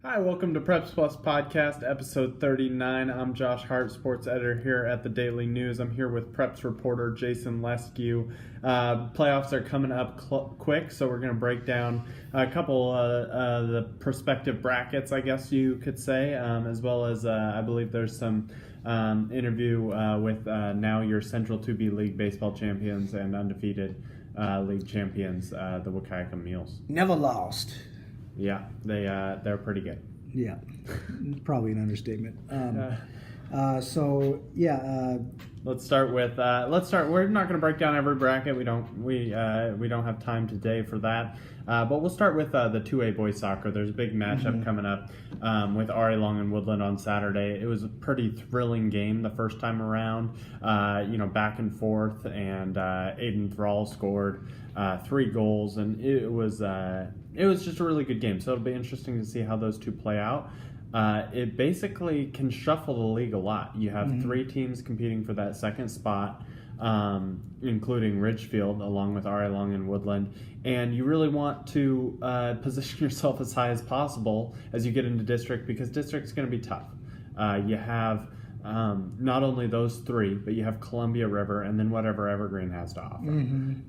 Hi, welcome to Preps Plus Podcast, episode 39. I'm Josh Hart, sports editor here at the Daily News. I'm here with Preps reporter Jason Leskew. Playoffs are coming up quick, so we're going to break down a couple of the prospective brackets, I guess you could say, as well as I believe there's some interview with now your Central 2B League baseball champions and undefeated league champions, the Wahkiakum Mules. Never lost. Yeah, they're pretty good. Yeah, probably an understatement. Let's start with We're not going to break down every bracket. We don't have time today for that. But we'll start with the 2A boys soccer. There's a big matchup coming up with Ari Long and Woodland on Saturday. It was a pretty thrilling game the first time around. Back and forth, and Aiden Thrall scored 3 goals, and it was just a really good game. So it'll be interesting to see how those two play out. It basically can shuffle the league a lot. You have 3 teams competing for that second spot, including Ridgefield, along with Ari Long and Woodland. And you really want to position yourself as high as possible as you get into district, because district's going to be tough. You have not only those 3, but you have Columbia River and then whatever Evergreen has to offer.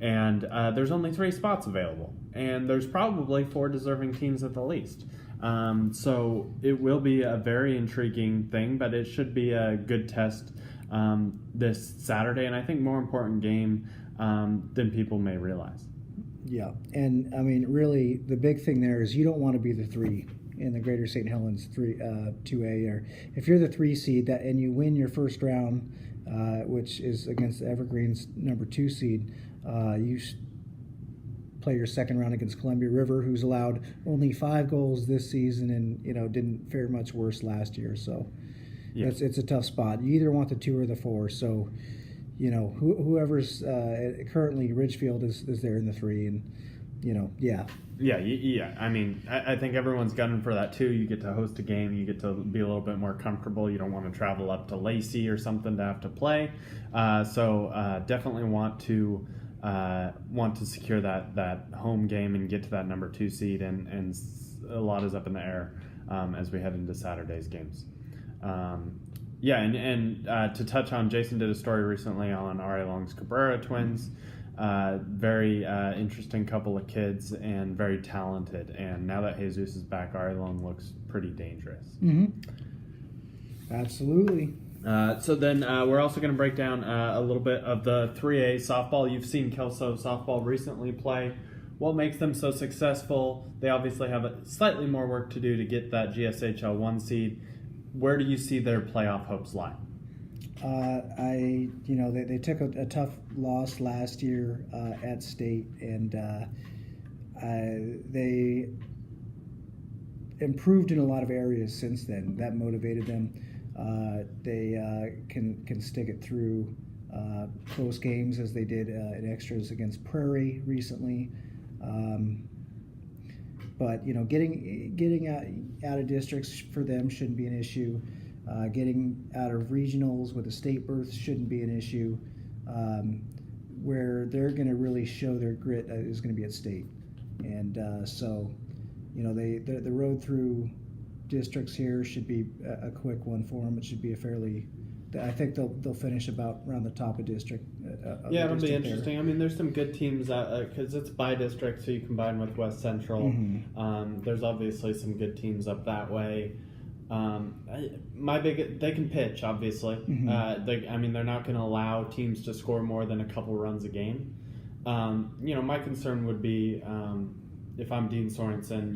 And there's only 3 spots available, and there's probably 4 deserving teams at the least. So it will be a very intriguing thing, but it should be a good test this Saturday, and I think more important game than people may realize. Yeah, and I mean, really, the big thing there is you don't want to be the 3 in the Greater St. Helens 2A, or if you're the 3 seed and you win your first round, which is against the Evergreen's number 2 seed, you play your second round against Columbia River, who's allowed only 5 goals this season and didn't fare much worse last year. So it's a tough spot. You either want the 2 or the 4. So whoever's currently Ridgefield is there in the 3, and Yeah. I mean, I think everyone's gunning for that too. You get to host a game, you get to be a little bit more comfortable. You don't want to travel up to Lacey or something to have to play. So definitely want to secure that home game and get to that number 2 seed, and a lot is up in the air as we head into Saturday's games. To touch on, Jason did a story recently on Ari Long's Cabrera twins. Very interesting couple of kids and very talented. And now that Jesus is back, Ari Long looks pretty dangerous. Absolutely. So then we're also going to break down a little bit of the 3A softball. You've seen Kelso softball recently play. What makes them so successful? They obviously have slightly more work to do to get that GSHL 1 seed. Where do you see their playoff hopes lie? They took a tough loss last year at state, and they improved in a lot of areas since then. That motivated them. They can stick it through close games, as they did in extras against Prairie recently. But getting out of districts for them shouldn't be an issue. Getting out of regionals with a state berth shouldn't be an issue. Where they're going to really show their grit is going to be at state, and the road through districts here should be a quick one for them. It should be I think they'll finish about around the top of district. It'll be interesting. There. I mean, there's some good teams because it's by district, so you combine with West Central. There's obviously some good teams up that way. They can pitch, obviously. They're not going to allow teams to score more than a couple runs a game. My concern would be if I'm Dean Sorensen,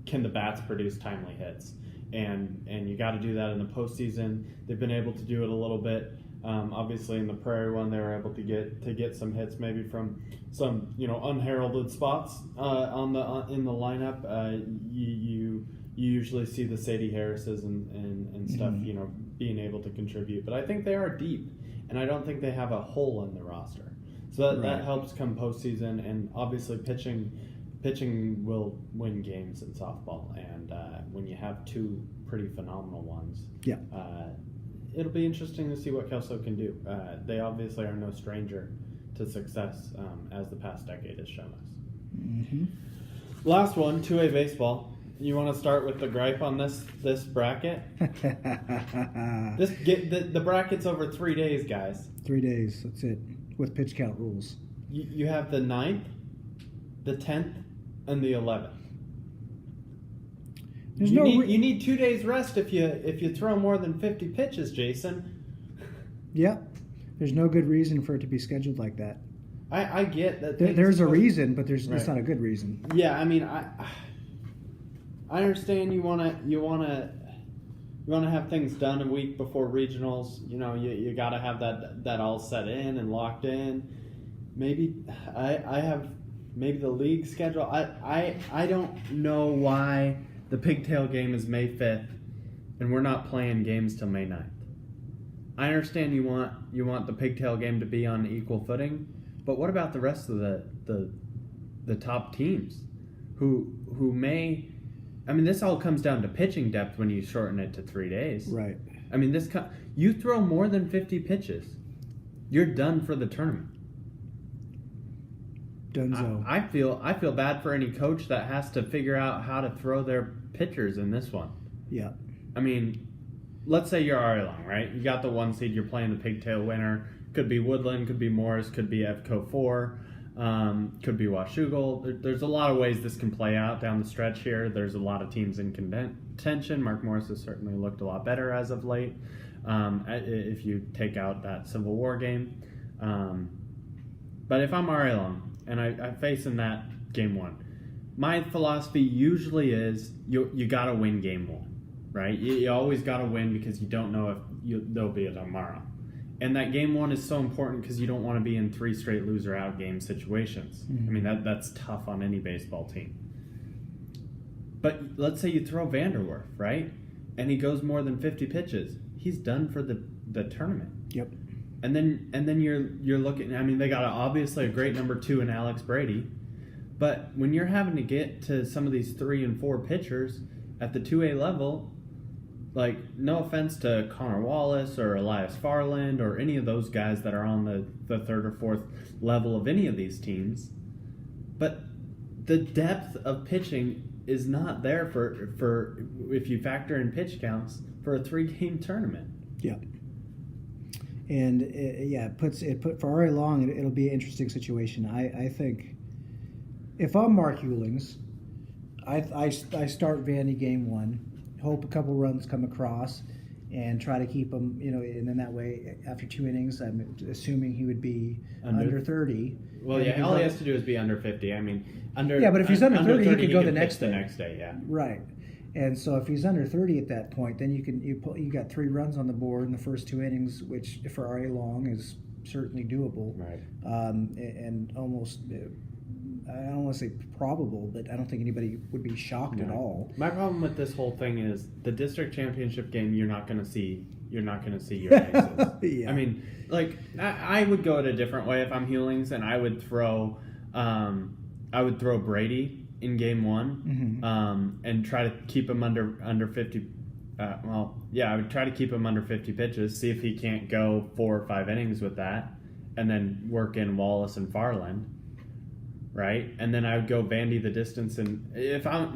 can the bats produce timely hits? And you got to do that in the postseason. They've been able to do it a little bit. Obviously, in the Prairie one, they were able to get some hits, maybe from some unheralded spots in the lineup. You usually see the Sadie Harrises and stuff, being able to contribute. But I think they are deep, and I don't think they have a hole in the roster. So that helps come postseason, and obviously pitching will win games in softball, and when you have 2 pretty phenomenal ones, it'll be interesting to see what Kelso can do. They obviously are no stranger to success, as the past decade has shown us. Last one, 2A baseball. You want to start with the gripe on this bracket? The bracket's over 3 days, guys. 3 days, that's it, with pitch count rules. You have the 9th, the 10th, and the 11th. You need 2 days rest if you throw more than 50 pitches, Jason. Yep. There's no good reason for it to be scheduled like that. I get that. There's a reason, but it's not a good reason. Yeah, I mean, I understand you wanna have things done a week before regionals. You know, you gotta have that all set in and locked in. Maybe maybe the league schedule. I don't know why the pigtail game is May 5th and we're not playing games till May 9th. I understand you want the pigtail game to be on equal footing, but what about the rest of the top teams who may? I mean, this all comes down to pitching depth when you shorten it to 3 days. Right. I mean, you throw more than 50 pitches, you're done for the tournament. Dunzo. I feel bad for any coach that has to figure out how to throw their pitchers in this one. Yeah. I mean, let's say you're Ari Long, right? You got the 1 seed, you're playing the pigtail winner. Could be Woodland, could be Morris, could be FCO 4, could be Washougal. There's a lot of ways this can play out down the stretch here. There's a lot of teams in contention. Mark Morris has certainly looked a lot better as of late, if you take out that Civil War game. But if I'm Ari Long and I face in that game 1, my philosophy usually is you got to win game 1, right? You always got to win because you don't know if there'll be a tomorrow. And that game 1 is so important because you don't want to be in 3 straight loser-out game situations. Mm-hmm. I mean, that's tough on any baseball team. But let's say you throw Vanderwerf, right? And he goes more than 50 pitches. He's done for the tournament. Yep. And then you're looking. I mean, they got obviously a great number 2 in Alex Brady. But when you're having to get to some of these 3 and 4 pitchers at the 2A level, like, no offense to Connor Wallace or Elias Farland or any of those guys that are on the 3rd or 4th level of any of these teams, but the depth of pitching is not there for if you factor in pitch counts for a 3-game tournament. Yeah. And it puts for Ari Long, it'll be an interesting situation. I think if I'm Mark Hewlings, I start Vandy game 1. Hope a couple runs come across and try to keep him, and then that way, after 2 innings, I'm assuming he would be under 30. Well, yeah, all he has to do is be under 50. I mean, Yeah, but if he's under 30, he could go the next day. The next day, yeah. Right. And so if he's under 30 at that point, then you got 3 runs on the board in the first 2 innings, which for Ari Long is certainly doable. Right. And almost, I don't want to say probable, but I don't think anybody would be shocked at all. My problem with this whole thing is the district championship game. You're not going to see your faces. Yeah. I mean, like I would go it a different way if I'm Hewlings, and I would throw Brady in game 1, and try to keep him under 50. I would try to keep him under 50 pitches. See if he can't go 4 or 5 innings with that, and then work in Wallace and Farland. Right, and then I would go Vandy the distance, and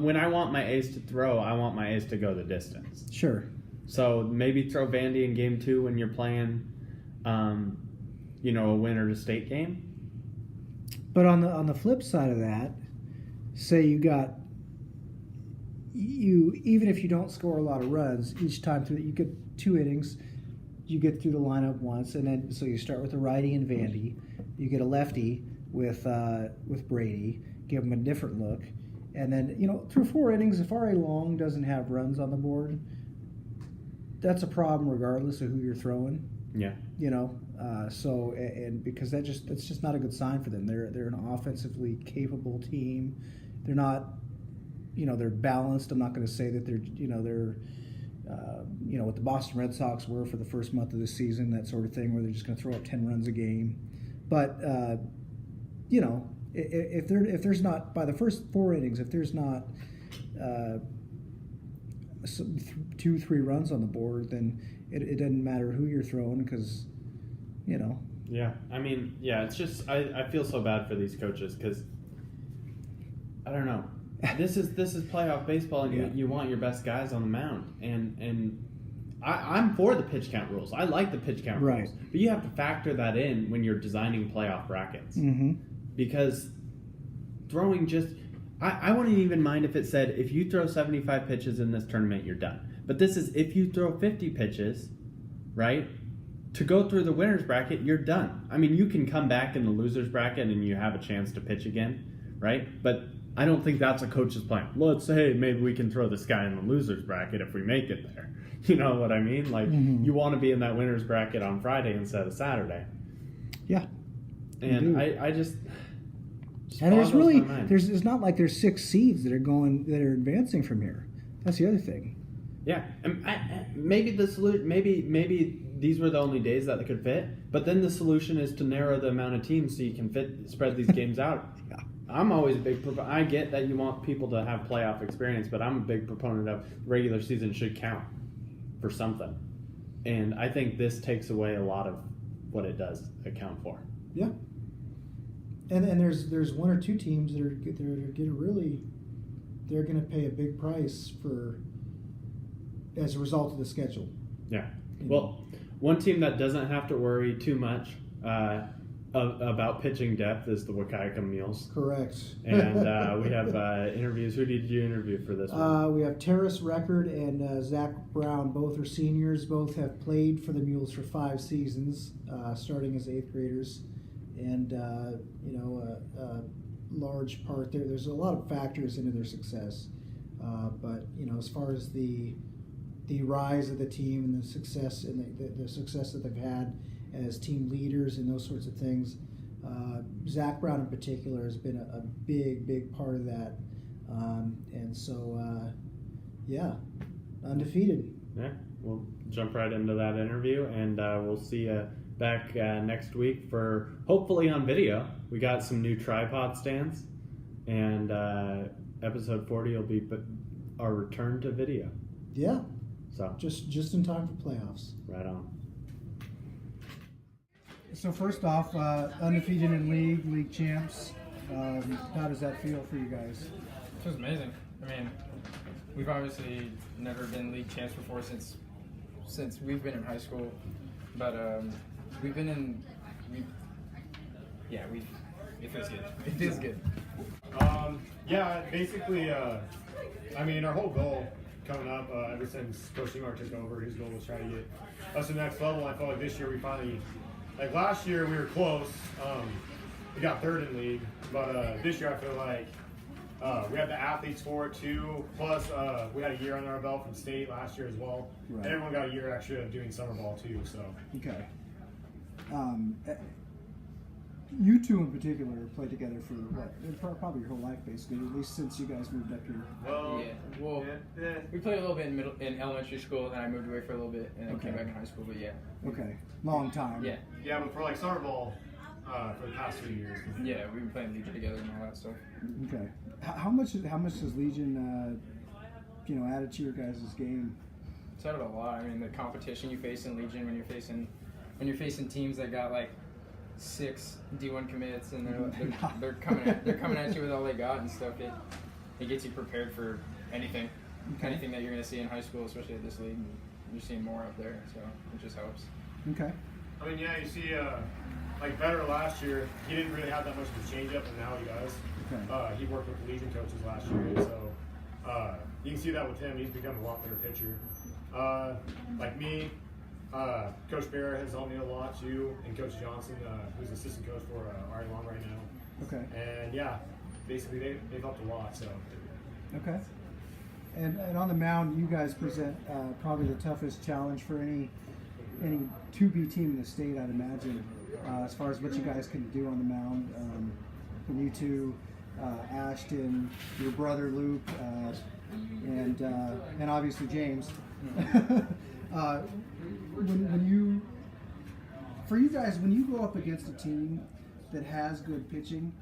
when I want my ace to throw, I want my ace to go the distance. Sure. So maybe throw Vandy in game 2 when you're playing, a winner to state game. But on the flip side of that, say even if you don't score a lot of runs each time through, you get 2 innings, you get through the lineup once, and then so you start with a righty and Vandy, you get a lefty with Brady, give him a different look, and then through 4 innings, if Ari Long doesn't have runs on the board, that's a problem regardless of who you're throwing. Yeah. So because that's just not a good sign for them. They're an offensively capable team. They're not, they're balanced. I'm not going to say that they're what the Boston Red Sox were for the first month of the season, that sort of thing, where they're just going to throw up 10 runs a game, but. If there's not, by the first 4 innings, if there's not 2-3 runs on the board, then it doesn't matter who you're throwing because, Yeah, I mean, it's just I feel so bad for these coaches because I don't know. this is playoff baseball, and Yeah. you want your best guys on the mound, and I'm for the pitch count rules. I like the pitch count Right. rules, but you have to factor that in when you're designing playoff brackets, because throwing just I wouldn't even mind if it said if you throw 75 pitches in this tournament, you're done. But this is if you throw 50 pitches, right? To go through the winner's bracket, you're done. I mean, you can come back in the loser's bracket and you have a chance to pitch again, right? But I don't think that's a coach's plan. Let's say maybe we can throw this guy in the loser's bracket if we make it there. You know what I mean? Like, you want to be in that winner's bracket on Friday instead of Saturday. Yeah. And I just and there's boggles really my mind. it's not like there's 6 seeds that are advancing from here. That's the other thing. Yeah, and maybe the solution, maybe these were the only days that they could fit. But then the solution is to narrow the amount of teams so you can spread these games out. Yeah. I'm always a big I get that you want people to have playoff experience, but I'm a big proponent of regular season should count for something, and I think this takes away a lot of what it does account for. Yeah. And there's 1 or 2 teams that are going to pay a big price for as a result of the schedule. Yeah. Well, one team that doesn't have to worry too much about pitching depth is the Wahkiakum Mules. Correct. And we have interviews. Who did you interview for this one? We have Terrace Record and Zach Brown. Both are seniors. Both have played for the Mules for 5 seasons, starting as 8th graders. And, large part there's a lot of factors into their success. But, as far as the rise of the team and the success and the success that they've had as team leaders and those sorts of things, Zach Brown in particular has been a big part of that. And so, undefeated. Yeah, we'll jump right into that interview, and we'll see you back next week for hopefully on video. We got some new tripod stands, and episode 40 will be our return to video. Yeah. So just in time for playoffs. Right on. So first off, undefeated in league champs. How does that feel for you guys? It feels amazing. I mean, we've obviously never been league champs before since we've been in high school, but we've been in. It feels good. It feels good. Basically, our whole goal coming up ever since Coach Seymour took over, his goal was try to get us to the next level. I felt like this year we finally, like last year we were close. We got 3rd in league, but this year I feel like we have the athletes for it too. Plus, we had a year under our belt from state last year as well. Right. And everyone got a year extra of doing summer ball too. So Okay. You two in particular played together for probably your whole life, basically, at least since you guys moved up here. well, We played a little bit in elementary school, and I moved away for a little bit, and then Okay. came back in high school. But yeah, Okay, long time. yeah, but for like summer ball for the past 3 years. yeah. We've been playing Legion together and all that stuff. Okay. How much does Legion, added to your guys' game? It's added a lot. I mean, the competition you face in Legion when you're facing teams that got like 6 D1 commits, and they're coming at you with all they got and stuff. It gets you prepared for anything that you're gonna see in high school, especially at this league. And you're seeing more up there, so it just helps. Okay. I mean, you see, like Vetter last year, he didn't really have that much of a changeup, and now he does. Okay. He worked with the Legion coaches last year, and so you can see that with him. He's become a lot better pitcher. Like me, Coach Barrett has helped me a lot too, and Coach Johnson, who's assistant coach for Ari Long right now. Okay. And basically they've helped a lot. So. Okay. And on the mound, you guys present probably the toughest challenge for any 2B team in the state, I'd imagine, as far as what you guys can do on the mound. From you two, Ashton, your brother Luke, and obviously James. For you guys, when you go up against a team that has good pitching,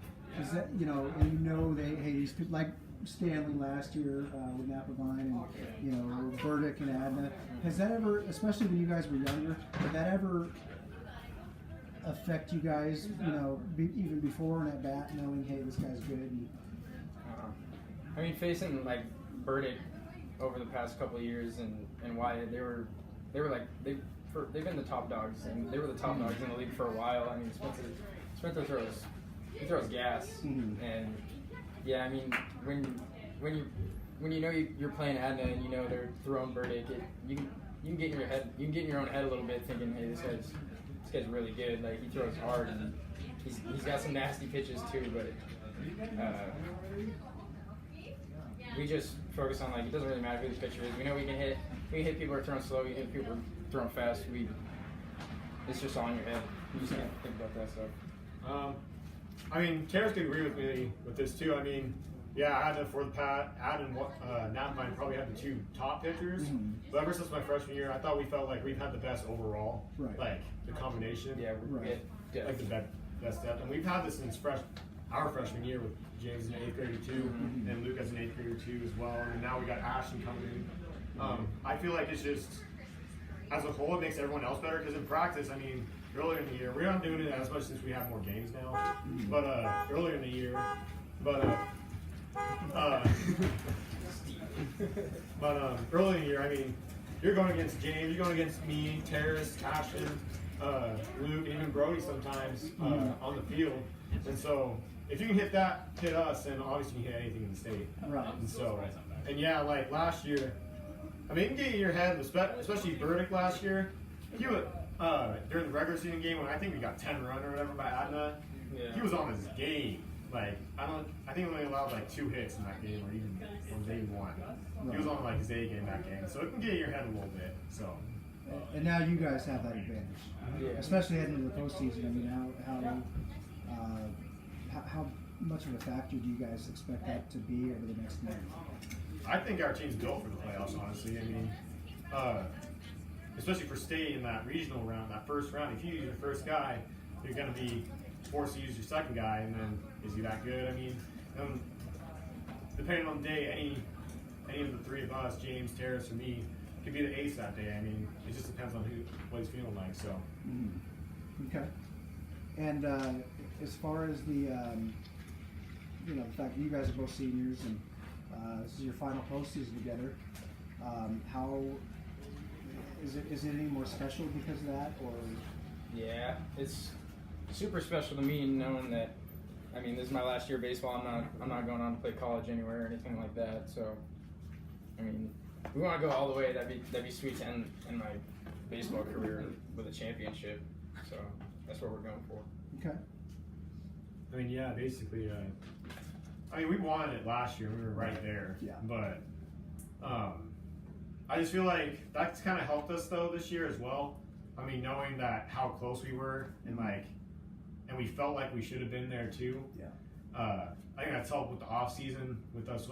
is that these people like Stanley last year with Napavine and Burdick and Adna, has that ever, especially when you guys were younger, did that ever affect you guys? Even before an at bat, knowing hey, this guy's good. I mean, facing like Burdick over the past couple of years and Wyatt, they were like they've been the top dogs, and they were the top dogs in the league for a while. I mean, Spencer throws gas, and yeah, I mean when you know you're playing Adna and you know they're throwing Burdick, you can get in your head, you can get in your own head a little bit, thinking, hey, this guy's really good. Like, he throws hard, and he's got some nasty pitches too, but we just focus on, like, it doesn't really matter who the pitcher is. We know we can hit people who are throwing slow, we hit people who are throwing fast. It's just all in your head. You just can't think about that stuff. I mean, Terrace could agree with me with this too. I mean, yeah, Adam and Navine probably had the two top pitchers. But ever since my freshman year, I thought we felt like we've had the best overall, like the combination. Yeah, like the best depth. And we've had this since our freshman year with James in 8th grader too, and Luke as an 8th grader too as well. And now we got Ashton coming in. I feel like it's just, as a whole, it makes everyone else better, because in practice, I mean, earlier in the year, we're not doing it as much since we have more games now, but earlier in the year, early in the year, I mean, you're going against James, you're going against me, Terrace, Ashton, Luke, even Brody sometimes on the field. And so if you can hit us, then obviously you can hit anything in the state. Right. And so, and yeah, like last year, I mean, you can get in your head, especially Burdick last year. He would, during the regular season game when I think we got 10 run or whatever by Adna, he was on his game. Like, I think we only allowed like 2 hits in that game, or they won. He was on like his A game that game, so it can get in your head a little bit. So. And now you guys have that advantage, especially heading into the postseason. I mean, how much of a factor do you guys expect that to be over the next month? I think our team's built for the playoffs, honestly. I mean, especially for state in that regional round, that first round. If you use your first guy, you're going to be forced to use your second guy, and then is he that good? I mean, depending on the day, any of the three of us, James, Terrace, or me, could be the ace that day. I mean, it just depends on what he's feeling like. So. Okay. And as far as the the fact that you guys are both seniors and this is your final postseason together, how is it any more special because of that, or? Yeah, it's super special to me knowing that. I mean, this is my last year of baseball. I'm not going on to play college anywhere or anything like that. So, I mean, we want to go all the way. That'd be sweet to end my baseball career with a championship. So that's what we're going for. Okay. I mean, yeah, basically. I mean, we wanted it last year. We were right there. Yeah. But I just feel like that's kind of helped us though this year as well. I mean, knowing that how close we were and we felt like we should have been there too. Yeah. I think that's helped with the off season with us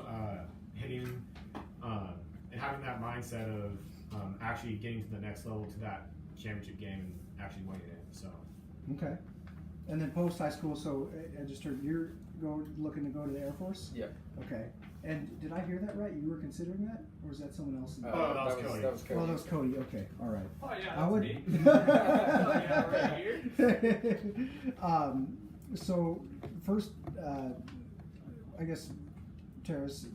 hitting and having that mindset of actually getting to the next level, to that championship game, and actually winning it. So. Okay. And then post high school, so I just heard you're looking to go to the Air Force? Yeah. Okay. And did I hear that right? You were considering that? Or was that someone else? That was Cody. That was Cody. Oh, that was Cody. Okay. All right. Oh, yeah, I would. me. Oh, yeah, right here. So first, I guess, Terrace,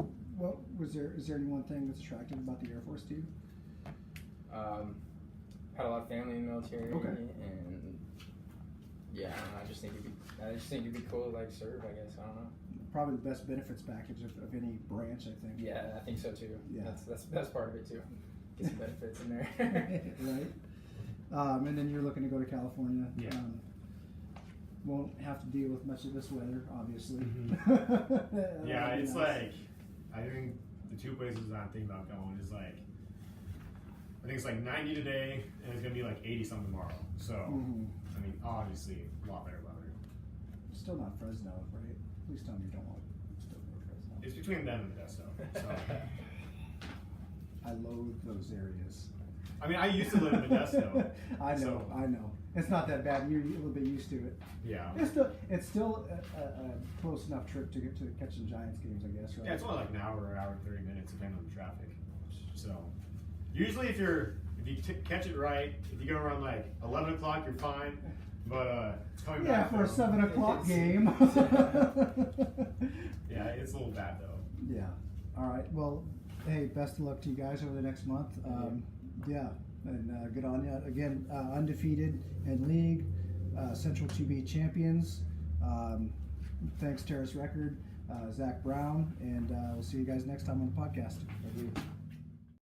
is there any one thing that's attractive about the Air Force to you? Had a lot of family in the military. Okay. And yeah, I don't know, I just think it'd be cool to like serve. I guess I don't know. Probably the best benefits package of any branch, I think. Yeah, I think so too. Yeah. That's the best part of it too. Get some benefits in there. Right. And then you're looking to go to California. Yeah. Won't have to deal with much of this weather, obviously. Yeah, it's nice. like, I think the two places I'm thinking about going is like, I think it's like 90 today, and it's gonna be like 80 something tomorrow. So, I mean, obviously, a lot better weather. Still not Fresno, right? Please tell me you don't want to still go to Fresno. It's between them and Modesto. So. I loathe those areas. I mean, I used to live in Modesto. I know. It's not that bad. You're a little bit used to it. Yeah. It's still a close enough trip to get to catching Giants games, I guess, right? Yeah, it's only like an hour and 30 minutes, depending on the traffic. So, usually if you catch it right, if you go around like 11 o'clock, you're fine. But it's coming back. Yeah, for a 7 o'clock game. Yeah, it's a little bad though. Yeah. All right. Well, hey, best of luck to you guys over the next month. Yeah, and good on you. Again, undefeated in league, Central 2B champions. Thanks, Terrace Record, Zach Brown, and we'll see you guys next time on the podcast. Thank you.